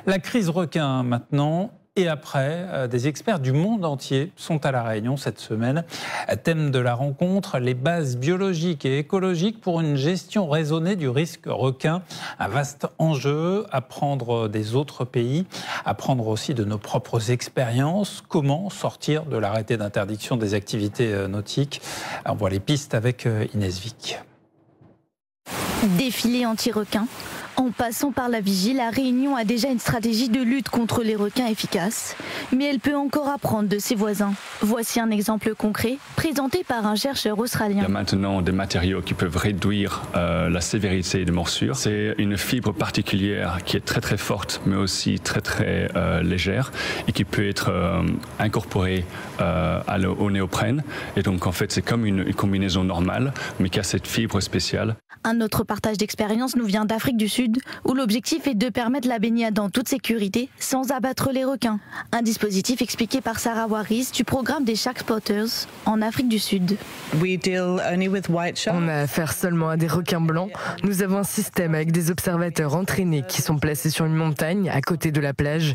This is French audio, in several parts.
La crise requin maintenant. Et après, des experts du monde entier sont à La Réunion cette semaine. Thème de la rencontre, les bases biologiques et écologiques pour une gestion raisonnée du risque requin. Un vaste enjeu, apprendre des autres pays, apprendre aussi de nos propres expériences. Comment sortir de l'arrêté d'interdiction des activités nautiques? On voit les pistes avec Inès Vic. Défilé anti-requin. En passant par la vigie, La Réunion a déjà une stratégie de lutte contre les requins efficace. Mais elle peut encore apprendre de ses voisins. Voici un exemple concret présenté par un chercheur australien. Il y a maintenant des matériaux qui peuvent réduire la sévérité des morsures. C'est une fibre particulière qui est très très forte, mais aussi très très légère et qui peut être incorporée au néoprène. Et donc en fait c'est comme une combinaison normale, mais qui a cette fibre spéciale. Un autre partage d'expérience nous vient d'Afrique du Sud, où l'objectif est de permettre la baignade en toute sécurité sans abattre les requins. Un dispositif expliqué par Sarah Waris du programme des Shark Spotters en Afrique du Sud. On a affaire seulement à des requins blancs. Nous avons un système avec des observateurs entraînés qui sont placés sur une montagne à côté de la plage.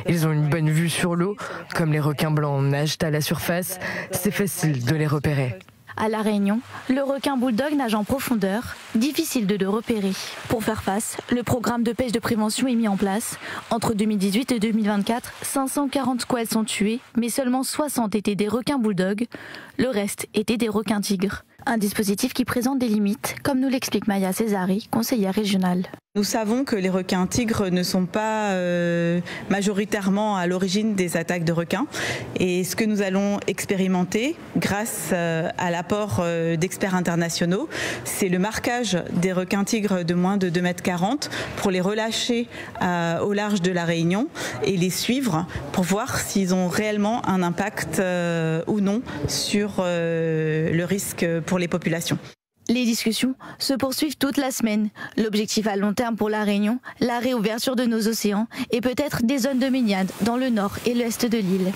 Ils ont une bonne vue sur l'eau. Comme les requins blancs nagent à la surface, c'est facile de les repérer. À La Réunion, le requin bulldog nage en profondeur, difficile de le repérer. Pour faire face, le programme de pêche de prévention est mis en place. Entre 2018 et 2024, 540 squales sont tués, mais seulement 60 étaient des requins bulldog. Le reste étaient des requins tigres. Un dispositif qui présente des limites, comme nous l'explique Maya Césari, conseillère régionale. Nous savons que les requins tigres ne sont pas majoritairement à l'origine des attaques de requins. Et ce que nous allons expérimenter, grâce à l'apport d'experts internationaux, c'est le marquage des requins tigres de moins de 2,40 m pour les relâcher au large de la Réunion et les suivre pour voir s'ils ont réellement un impact ou non sur le risque pour les populations. Les discussions se poursuivent toute la semaine. L'objectif à long terme pour La Réunion, la réouverture de nos océans et peut-être des zones de baignade dans le nord et l'est de l'île.